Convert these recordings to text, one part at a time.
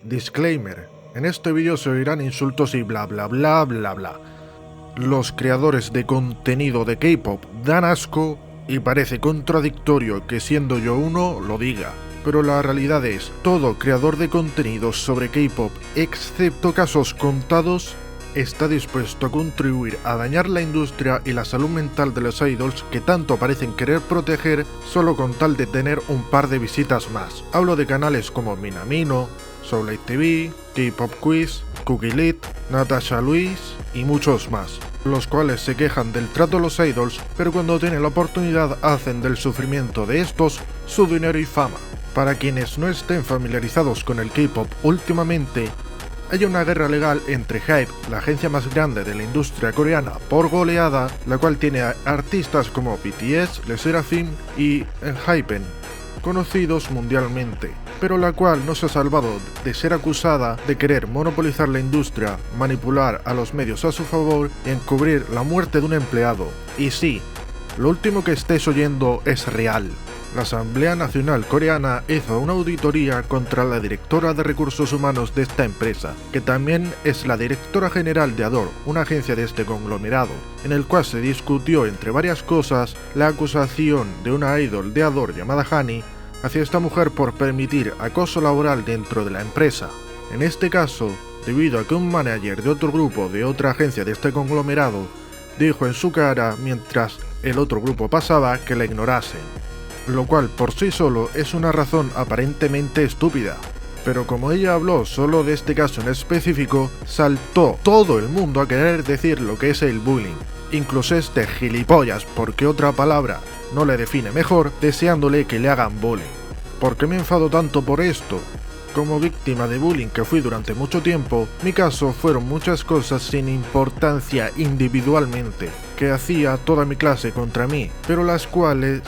Disclaimer, en este vídeo se oirán insultos y bla bla bla bla bla. Los creadores de contenido de K-pop dan asco y parece contradictorio que siendo yo uno lo diga. Pero la realidad es, todo creador de contenidos sobre K-pop, excepto casos contados, está dispuesto a contribuir a dañar la industria y la salud mental de los idols que tanto parecen querer proteger solo con tal de tener un par de visitas más. Hablo de canales como Minamino, Soullight TV, K-Pop Quiz, Cookie Lit, Natasha Luis y muchos más, los cuales se quejan del trato a los idols, pero cuando tienen la oportunidad hacen del sufrimiento de estos su dinero y fama. Para quienes no estén familiarizados con el K-pop últimamente, hay una guerra legal entre HYBE, la agencia más grande de la industria coreana por goleada, la cual tiene a artistas como BTS, LE SSERAFIM y ENHYPEN, conocidos mundialmente, pero la cual no se ha salvado de ser acusada de querer monopolizar la industria, manipular a los medios a su favor y encubrir la muerte de un empleado. Y sí, lo último que estéis oyendo es real. La Asamblea Nacional Coreana hizo una auditoría contra la directora de recursos humanos de esta empresa, que también es la directora general de Adore, una agencia de este conglomerado, en el cual se discutió entre varias cosas la acusación de una idol de Adore llamada Hani hacia esta mujer por permitir acoso laboral dentro de la empresa. En este caso, debido a que un manager de otro grupo de otra agencia de este conglomerado dijo en su cara mientras el otro grupo pasaba que la ignorasen, lo cual por sí solo es una razón aparentemente estúpida. Pero como ella habló solo de este caso en específico, saltó todo el mundo a querer decir lo que es el bullying, incluso este gilipollas, porque otra palabra no le define mejor, deseándole que le hagan bullying. ¿Por qué me enfado tanto por esto? Como víctima de bullying que fui durante mucho tiempo, mi caso fueron muchas cosas sin importancia individualmente, que hacía toda mi clase contra mí, pero las cuales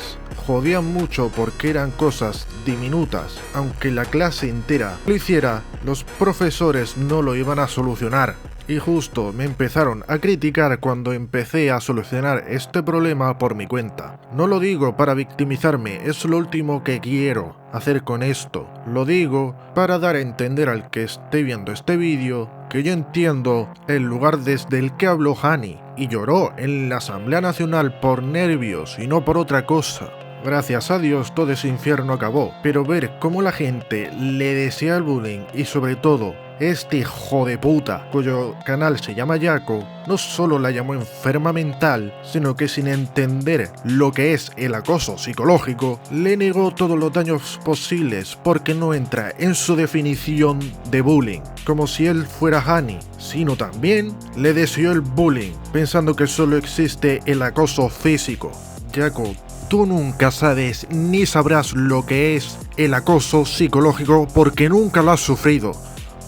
jodían mucho porque eran cosas diminutas. Aunque la clase entera lo hiciera, los profesores no lo iban a solucionar. Y justo me empezaron a criticar cuando empecé a solucionar este problema por mi cuenta. No lo digo para victimizarme, es lo último que quiero hacer con esto. Lo digo para dar a entender al que esté viendo este vídeo que yo entiendo el lugar desde el que habló Hani y lloró en la Asamblea Nacional por nervios y no por otra cosa. Gracias a Dios todo ese infierno acabó, pero ver cómo la gente le desea el bullying y sobre todo este hijo de puta, cuyo canal se llama Yako, no solo la llamó enferma mental, sino que sin entender lo que es el acoso psicológico, le negó todos los daños posibles porque no entra en su definición de bullying, como si él fuera Hani, sino también le deseó el bullying, pensando que solo existe el acoso físico. Yako, tú nunca sabes ni sabrás lo que es el acoso psicológico porque nunca lo has sufrido.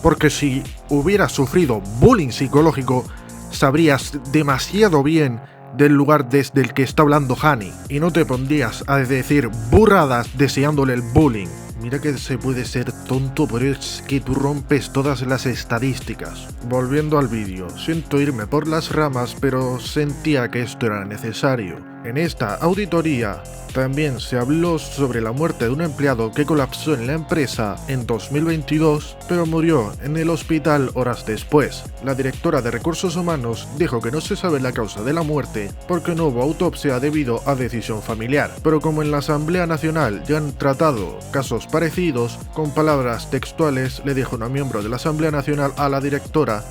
Porque si hubieras sufrido bullying psicológico, sabrías demasiado bien del lugar desde el que está hablando Hani y no te pondrías a decir burradas deseándole el bullying. Mira que se puede ser tonto, pero es que tú rompes todas las estadísticas. Volviendo al vídeo, siento irme por las ramas, pero sentía que esto era necesario. En esta auditoría también se habló sobre la muerte de un empleado que colapsó en la empresa en 2022, pero murió en el hospital horas después. La directora de recursos humanos dijo que no se sabe la causa de la muerte porque no hubo autopsia debido a decisión familiar, pero como en la Asamblea Nacional ya han tratado casos parecidos, con palabras textuales le dijo una miembro de la Asamblea Nacional a la directora: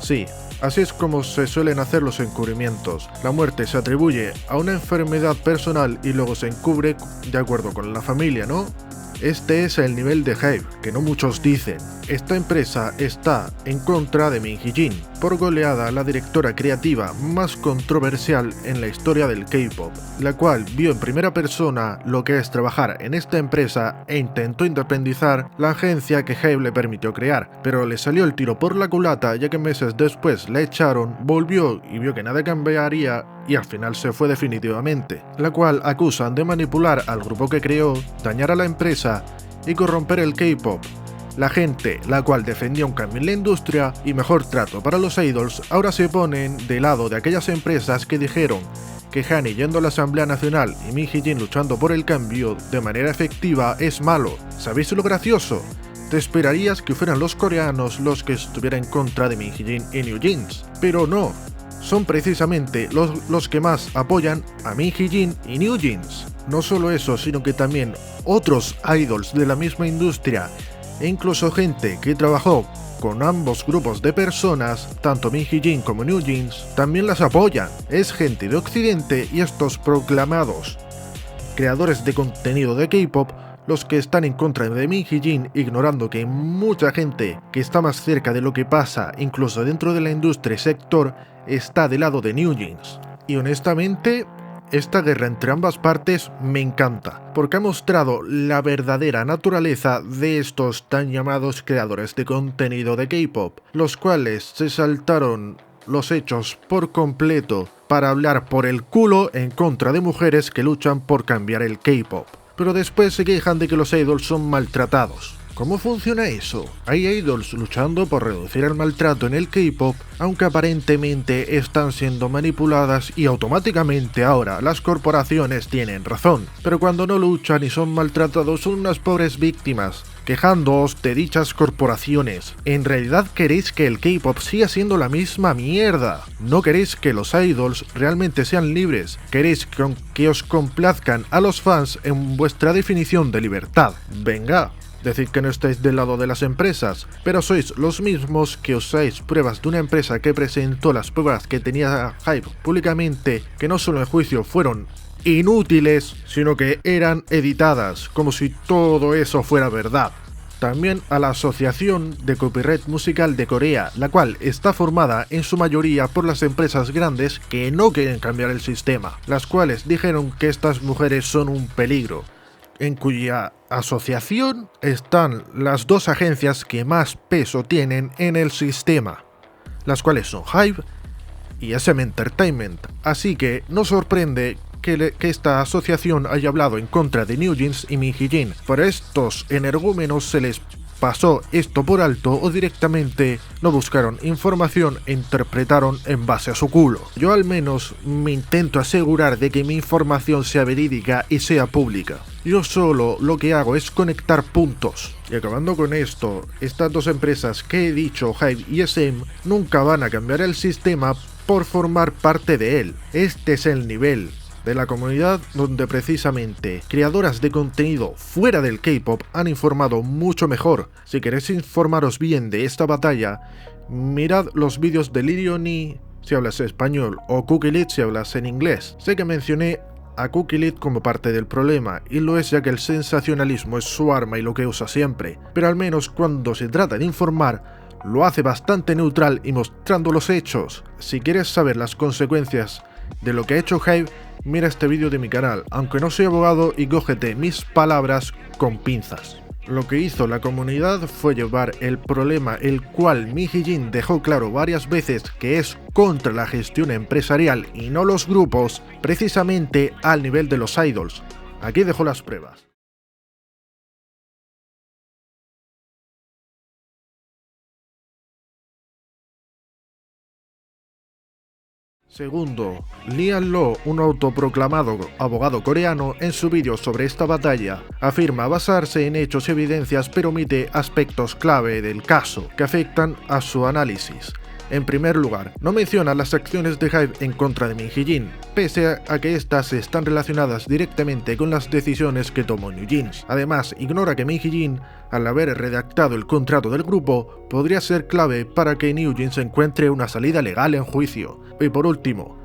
sí, así es como se suelen hacer los encubrimientos. La muerte se atribuye a una enfermedad personal y luego se encubre de acuerdo con la familia, ¿no? Este es el nivel de hype que no muchos dicen. Esta empresa está en contra de Min Hee-jin, por goleada la directora creativa más controversial en la historia del K-pop, la cual vio en primera persona lo que es trabajar en esta empresa e intentó independizar la agencia que HYBE le permitió crear, pero le salió el tiro por la culata ya que meses después la echaron, volvió y vio que nada cambiaría y al final se fue definitivamente, la cual acusan de manipular al grupo que creó, dañar a la empresa y corromper el K-pop. La gente, la cual defendía un cambio en la industria y mejor trato para los idols, ahora se ponen de lado de aquellas empresas que dijeron que Hani yendo a la Asamblea Nacional y Min Hee-jin luchando por el cambio de manera efectiva es malo. ¿Sabéis lo gracioso? te esperarías que fueran los coreanos los que estuvieran en contra de Min Hee-jin y New Jeans, pero no, son precisamente los que más apoyan a Min Hee-jin y New Jeans. No solo eso, sino que también otros idols de la misma industria e incluso gente que trabajó con ambos grupos de personas, tanto Min Hee-jin como New Jeans, también las apoyan. Es gente de Occidente y estos proclamados creadores de contenido de K-pop los que están en contra de Min Hee-jin, ignorando que mucha gente que está más cerca de lo que pasa, incluso dentro de la industria y sector, está del lado de New Jeans. Y honestamente, esta guerra entre ambas partes me encanta, porque ha mostrado la verdadera naturaleza de estos tan llamados creadores de contenido de K-pop, los cuales se saltaron los hechos por completo para hablar por el culo en contra de mujeres que luchan por cambiar el K-pop. Pero después se quejan de que los idols son maltratados. ¿Cómo funciona eso? Hay idols luchando por reducir el maltrato en el K-pop, aunque aparentemente están siendo manipuladas y automáticamente ahora las corporaciones tienen razón. Pero cuando no luchan y son maltratados son unas pobres víctimas, quejándoos de dichas corporaciones. En realidad queréis que el K-pop siga siendo la misma mierda. No queréis que los idols realmente sean libres. Queréis que os complazcan a los fans en vuestra definición de libertad. Venga. Decid que no estáis del lado de las empresas, pero sois los mismos que usáis pruebas de una empresa que presentó las pruebas que tenía HYBE públicamente, que no solo en juicio fueron inútiles, sino que eran editadas, como si todo eso fuera verdad. También a la Asociación de Copyright Musical de Corea, la cual está formada en su mayoría por las empresas grandes que no quieren cambiar el sistema, las cuales dijeron que estas mujeres son un peligro, en cuya asociación están las dos agencias que más peso tienen en el sistema, las cuales son HYBE y SM Entertainment, así que no sorprende que esta asociación haya hablado en contra de New Jeans y Min Hee-jin. Por estos energúmenos se les pasó esto por alto o directamente no buscaron información e interpretaron en base a su culo. Yo al menos me intento asegurar de que mi información sea verídica y sea pública. Yo solo lo que hago es conectar puntos. Y acabando con esto, estas dos empresas que he dicho, HYBE y SM, nunca van a cambiar el sistema por formar parte de él. Este es el nivel de la comunidad donde precisamente creadoras de contenido fuera del K-pop han informado mucho mejor. Si queréis informaros bien de esta batalla, mirad los vídeos de Lirioni si hablas español o Cookielit si hablas en inglés. Sé que mencioné a Cookielit como parte del problema, y lo es ya que el sensacionalismo es su arma y lo que usa siempre, pero al menos cuando se trata de informar, lo hace bastante neutral y mostrando los hechos. Si quieres saber las consecuencias de lo que ha hecho HYBE, mira este vídeo de mi canal, aunque no soy abogado, y cógete mis palabras con pinzas. Lo que hizo la comunidad fue llevar el problema, el cual Min Hee-jin dejó claro varias veces que es contra la gestión empresarial y no los grupos, precisamente al nivel de los idols. Aquí dejo las pruebas. Segundo, Lian Lo, un autoproclamado abogado coreano, en su vídeo sobre esta batalla, afirma basarse en hechos y evidencias pero omite aspectos clave del caso que afectan a su análisis. En primer lugar, no menciona las acciones de HYBE en contra de Min Hee-jin, pese a que estas están relacionadas directamente con las decisiones que tomó New Jeans. Además, ignora que Min Hee-jin, al haber redactado el contrato del grupo, podría ser clave para que New Jeans encuentre una salida legal en juicio. Y por último,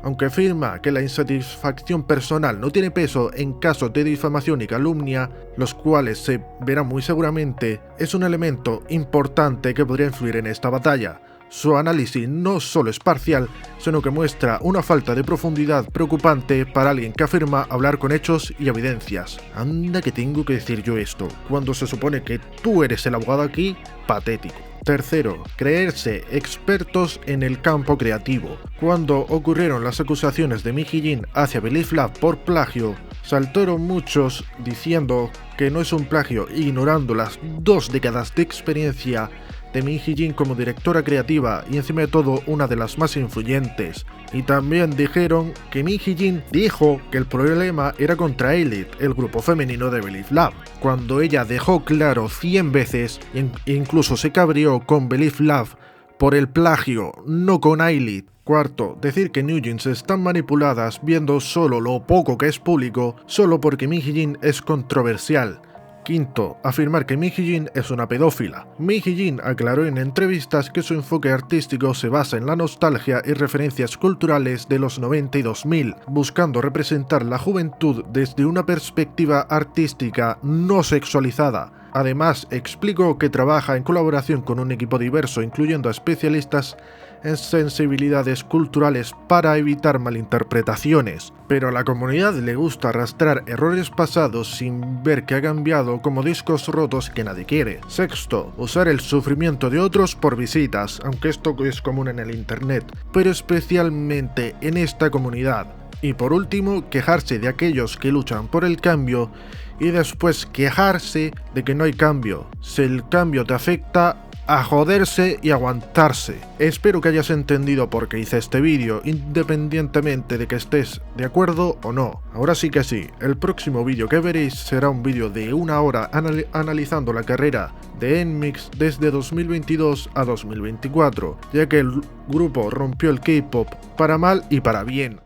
aunque afirma que la insatisfacción personal no tiene peso en casos de difamación y calumnia, los cuales se verán muy seguramente, es un elemento importante que podría influir en esta batalla. Su análisis no solo es parcial, sino que muestra una falta de profundidad preocupante para alguien que afirma hablar con hechos y evidencias. Anda que tengo que decir yo esto, cuando se supone que tú eres el abogado aquí, patético. Tercero, creerse expertos en el campo creativo. Cuando ocurrieron las acusaciones de Min Hee-jin hacia Believe Lab por plagio, saltaron muchos diciendo que no es un plagio, ignorando las 2 décadas de experiencia de Min Hee-jin como directora creativa y encima de todo una de las más influyentes. Y también dijeron que Min Hee-jin dijo que el problema era contra Elite, el grupo femenino de Believe Love, cuando ella dejó claro 100 veces e incluso se cabreó con Believe Love por el plagio, no con Elite. Cuarto, decir que Newjeans están manipuladas viendo solo lo poco que es público, solo porque Min Hee-jin es controversial. Quinto, afirmar que Min Hee-jin es una pedófila. Min Hee-jin aclaró en entrevistas que su enfoque artístico se basa en la nostalgia y referencias culturales de los 90 y 2000, buscando representar la juventud desde una perspectiva artística no sexualizada. Además, explicó que trabaja en colaboración con un equipo diverso, incluyendo a especialistas en sensibilidades culturales para evitar malinterpretaciones. Pero a la comunidad le gusta arrastrar errores pasados sin ver que ha cambiado, como discos rotos que nadie quiere. Sexto, usar el sufrimiento de otros por visitas, aunque esto es común en el internet, pero especialmente en esta comunidad. Y por último, quejarse de aquellos que luchan por el cambio y después quejarse de que no hay cambio. Si el cambio te afecta, a joderse y aguantarse. Espero que hayas entendido por qué hice este vídeo, independientemente de que estés de acuerdo o no. Ahora sí que sí, el próximo vídeo que veréis será un vídeo de 1 hora analizando la carrera de NMIXX desde 2022 a 2024, ya que el grupo rompió el K-pop para mal y para bien.